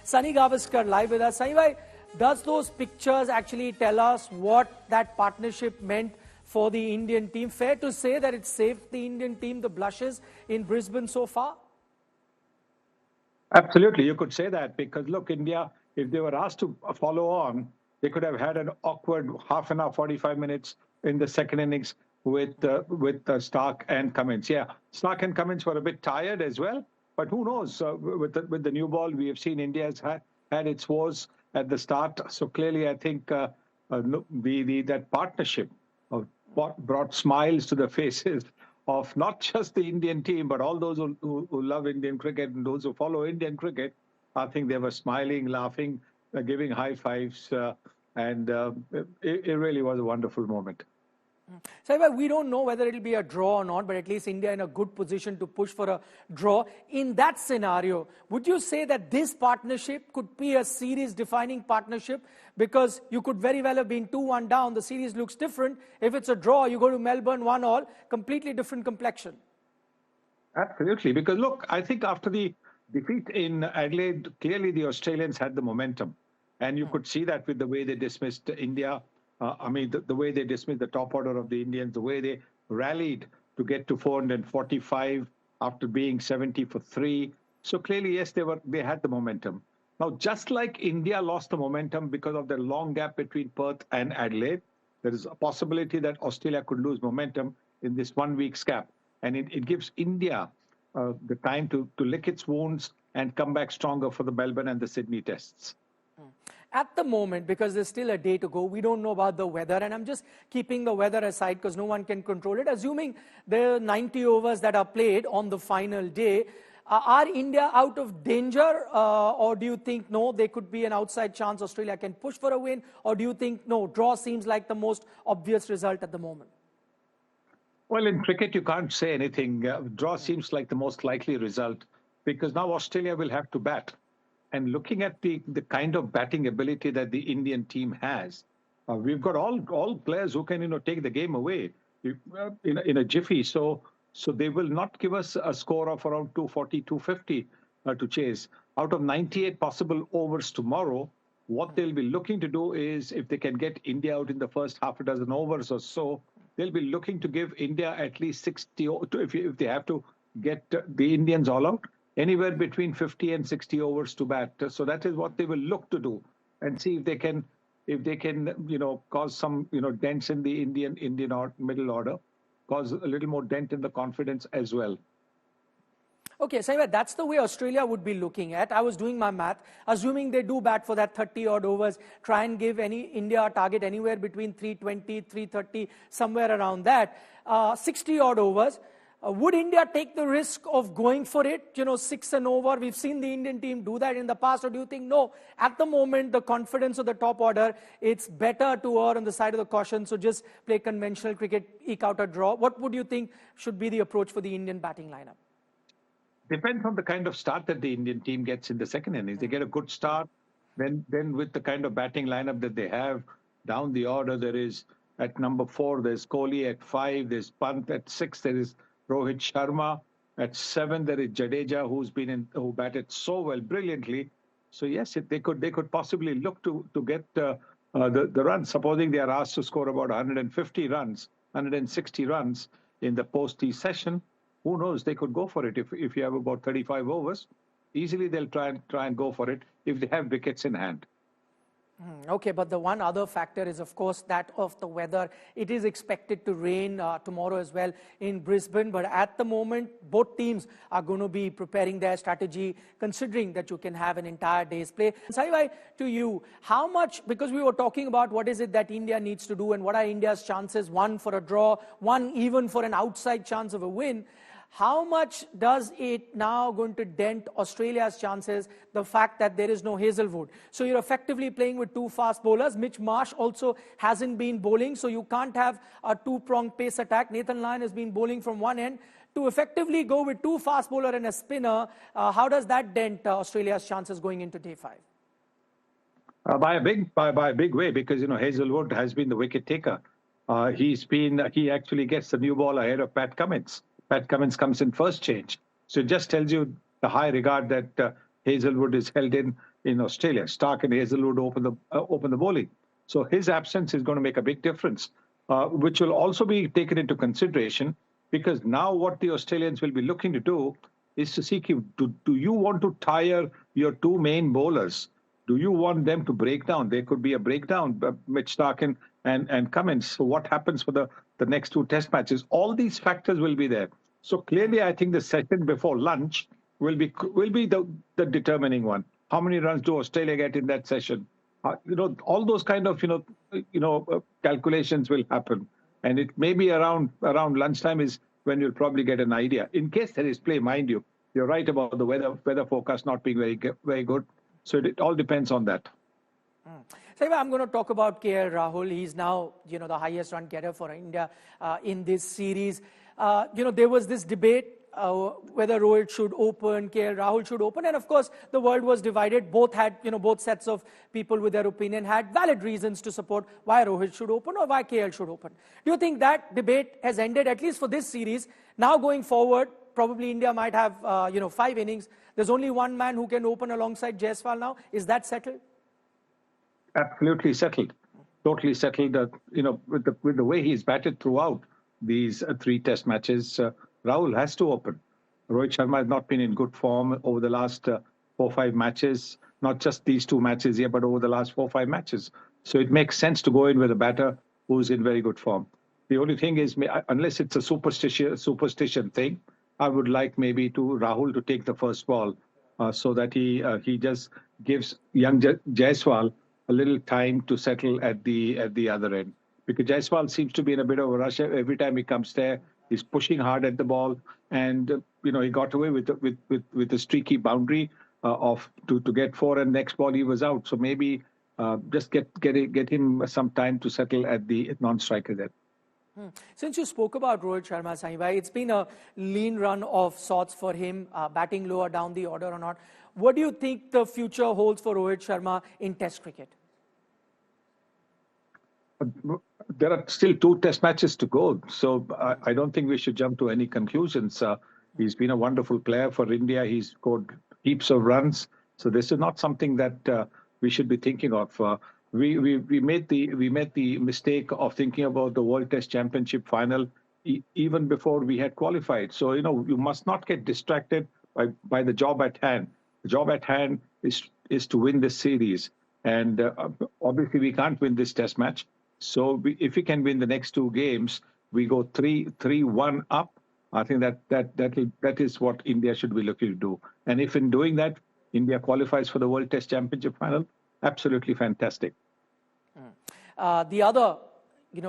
Sunil Gavaskar live with us. Sunil bhai, does those pictures actually tell us what that partnership meant for the Indian team? Fair to say that it saved the Indian team the blushes in Brisbane so far? Absolutely, you could say that because look, India, if they were asked to follow on, they could have had an awkward half an hour, 45 minutes in the second innings with Stark and Cummins. Yeah, Stark and Cummins were a bit tired as well, but who knows? With the new ball, we have seen India has had its woes at the start. So clearly, I think that partnership of what brought smiles to the faces of not just the Indian team, but all those who love Indian cricket and those who follow Indian cricket. I think they were smiling, laughing, giving high fives, and it really was a wonderful moment. So we don't know whether it'll be a draw or not, but at least India in a good position to push for a draw. In that scenario, would you say that this partnership could be a series-defining partnership? Because you could very well have been 2-1 down. The series looks different. If it's a draw, you go to Melbourne 1-all, completely different complexion. Absolutely. Because look, I think after the defeat in Adelaide, clearly the Australians had the momentum. And you could see that with the way they dismissed India. The way they dismissed the top order of the Indians, the way they rallied to get to 445 after being 70 for 3. So clearly, yes, they had the momentum. Now, just like India lost the momentum because of the long gap between Perth and Adelaide, there is a possibility that Australia could lose momentum in this 1 week's gap. And it gives India the time to lick its wounds and come back stronger for the Melbourne and the Sydney tests. At the moment, because there's still a day to go, we don't know about the weather, and I'm just keeping the weather aside because no one can control it. Assuming there are 90 overs that are played on the final day, are India out of danger, or do you think, no, there could be an outside chance Australia can push for a win, or do you think, no, draw seems like the most obvious result at the moment? Well, in cricket, you can't say anything. Draw seems like the most likely result because now Australia will have to bat. And looking at the kind of batting ability that the Indian team has, we've got all players who can take the game away in a jiffy. So they will not give us a score of around 240, 250 to chase. Out of 98 possible overs tomorrow, what they'll be looking to do is if they can get India out in the first half a dozen overs or so, they'll be looking to give India at least 60 if they have to get the Indians all out. Anywhere between 50 and 60 overs to bat. So that is what they will look to do and see if they can, cause some, dents in the Indian middle order, cause a little more dent in the confidence as well. Okay, so that's the way Australia would be looking at. I was doing my math, assuming they do bat for that 30-odd overs, try and give India a target anywhere between 320, 330, somewhere around that, 60-odd overs. Would India take the risk of going for it, 6 and over? We've seen the Indian team do that in the past. Or do you think, no, at the moment, the confidence of the top order, it's better to err on the side of the caution, so just play conventional cricket, eke out a draw? What would you think should be the approach for the Indian batting lineup? Depends on the kind of start that the Indian team gets in the second innings. They get a good start, then with the kind of batting lineup that they have, down the order, there is at number 4, there's Kohli at 5, there's Pant at 6, there is Rohit Sharma at 7. There is Jadeja, who batted so well, brilliantly. So yes, they could possibly look to get the runs. Supposing they are asked to score about 150 runs, 160 runs in the post-T session, who knows? They could go for it if you have about 35 overs. Easily, they'll try and go for it if they have wickets in hand. Okay, but the one other factor is, of course, that of the weather. It is expected to rain tomorrow as well in Brisbane, but at the moment, both teams are going to be preparing their strategy, considering that you can have an entire day's play. Saibhai, to you, how much, because we were talking about what is it that India needs to do and what are India's chances, one for a draw, one even for an outside chance of a win. How much does it now going to dent Australia's chances, the fact that there is no Hazlewood? So you're effectively playing with 2 fast bowlers. Mitch Marsh also hasn't been bowling, so you can't have a 2-pronged pace attack. Nathan Lyon has been bowling from one end. To effectively go with 2 fast bowler and a spinner, how does that dent Australia's chances going into day 5? By a big way, because Hazlewood has been the wicket taker. He actually gets the new ball ahead of Pat Cummins. Pat Cummins comes in first change. So it just tells you the high regard that Hazlewood is held in in Australia. Stark and Hazelwood open the bowling. So his absence is going to make a big difference, which will also be taken into consideration, because now what the Australians will be looking to do is to see, do you want to tire your two main bowlers? Do you want them to break down? There could be a breakdown, Mitch Stark and Cummins. So what happens for the next two test matches? All these factors will be there. So clearly, I think the session before lunch will be the determining one. How many runs do Australia get in that session? All those kind of calculations will happen, and it may be around lunchtime is when you'll probably get an idea. In case there is play, mind you, you're right about the weather forecast not being very good. So it all depends on that. So I'm going to talk about KL Rahul. He's now, the highest run getter for India in this series. There was this debate whether Rohit should open, KL Rahul should open, and of course the world was divided. Both had, both sets of people with their opinion had valid reasons to support why Rohit should open or why KL should open. Do you think that debate has ended, at least for this series? Now going forward, probably India might have, 5 innings. There's only one man who can open alongside Jaiswal now. Is that settled? Absolutely settled. Totally settled. With the way he's batted throughout these 3 test matches, Rahul has to open. Rohit Sharma has not been in good form over the last 4-5 matches, not just these 2 matches here, but over the last 4-5 matches. So it makes sense to go in with a batter who's in very good form. The only thing is, unless it's a superstition thing, I would like maybe to Rahul to take the first ball so that he just gives young Jaiswal a little time to settle at the other end. Because Jaiswal seems to be in a bit of a rush every time he comes there. He's pushing hard at the ball, and he got away with a streaky boundary to get 4, and next ball he was out. So maybe just get him some time to settle at the non-striker there. Since you spoke about Rohit Sharma, Sahibai, it's been a lean run of sorts for him, batting lower down the order or not. What do you think the future holds for Rohit Sharma in Test cricket? There are still 2 test matches to go, so I don't think we should jump to any conclusions. He's been a wonderful player for India. He's scored heaps of runs, so this is not something that we should be thinking of. We made the mistake of thinking about the World Test Championship final even before we had qualified. So you must not get distracted by the job at hand. The job at hand is to win this series, and obviously we can't win this Test match. So if we can win the next 2 games, we go 3-1 up. I think that is what India should be looking to do. And if in doing that, India qualifies for the World Test Championship final, absolutely fantastic. The other,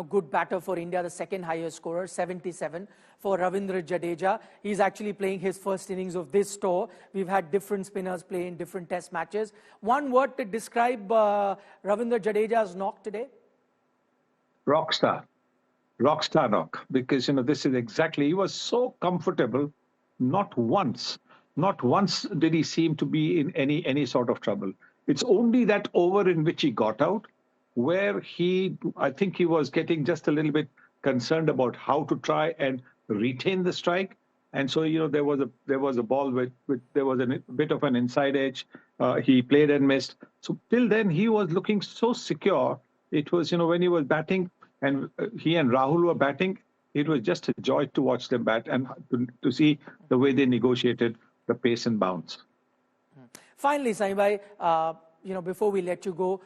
good batter for India, the second highest scorer, 77 for Ravindra Jadeja. He's actually playing his first innings of this tour. We've had different spinners play in different Test matches. One word to describe Ravindra Jadeja's knock today? Rockstar knock, because this is exactly, he was so comfortable. Not once did he seem to be in any sort of trouble. It's only that over in which he got out, where I think he was getting just a little bit concerned about how to try and retain the strike. And so there was a ball with there was a bit of an inside edge. He played and missed. So till then he was looking so secure. It was when he was batting and he and Rahul were batting, it was just a joy to watch them bat and to see the way they negotiated the pace and bounce. Finally, Sahibai, before we let you go,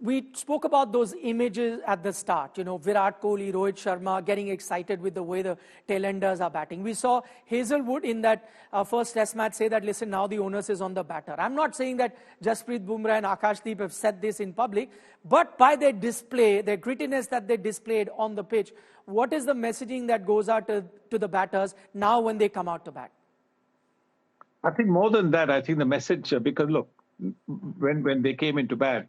we spoke about those images at the start, Virat Kohli, Rohit Sharma getting excited with the way the tailenders are batting. We saw Hazelwood in that first Test match say that, listen, now the onus is on the batter. I'm not saying that Jasprit Bumrah and Akashdeep have said this in public, but by their display, their grittiness that they displayed on the pitch, what is the messaging that goes out to the batters now when they come out to bat? I think more than that, I think the message, because look, when they came into bat,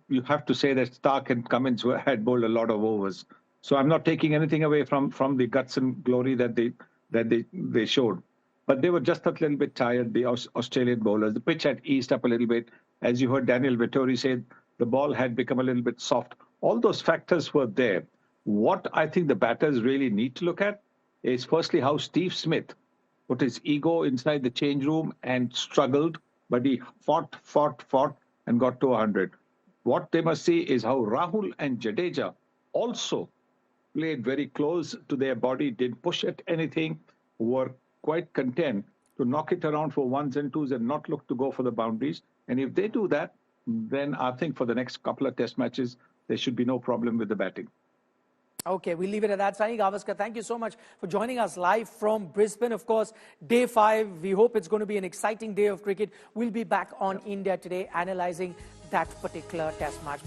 you have to say that Stark and Cummins had bowled a lot of overs. So I'm not taking anything away from the guts and glory that they showed. But they were just a little bit tired, the Australian bowlers. The pitch had eased up a little bit. As you heard Daniel Vettori say, the ball had become a little bit soft. All those factors were there. What I think the batters really need to look at is firstly how Steve Smith put his ego inside the change room and struggled but he fought, and got to 100. What they must see is how Rahul and Jadeja also played very close to their body, didn't push at anything, were quite content to knock it around for ones and twos and not look to go for the boundaries. And if they do that, then I think for the next couple of test matches, there should be no problem with the batting. Okay, we'll leave it at that. Sunil Gavaskar, thank you so much for joining us live from Brisbane. Of course, day 5, we hope it's going to be an exciting day of cricket. We'll be back on India today analyzing that particular test match.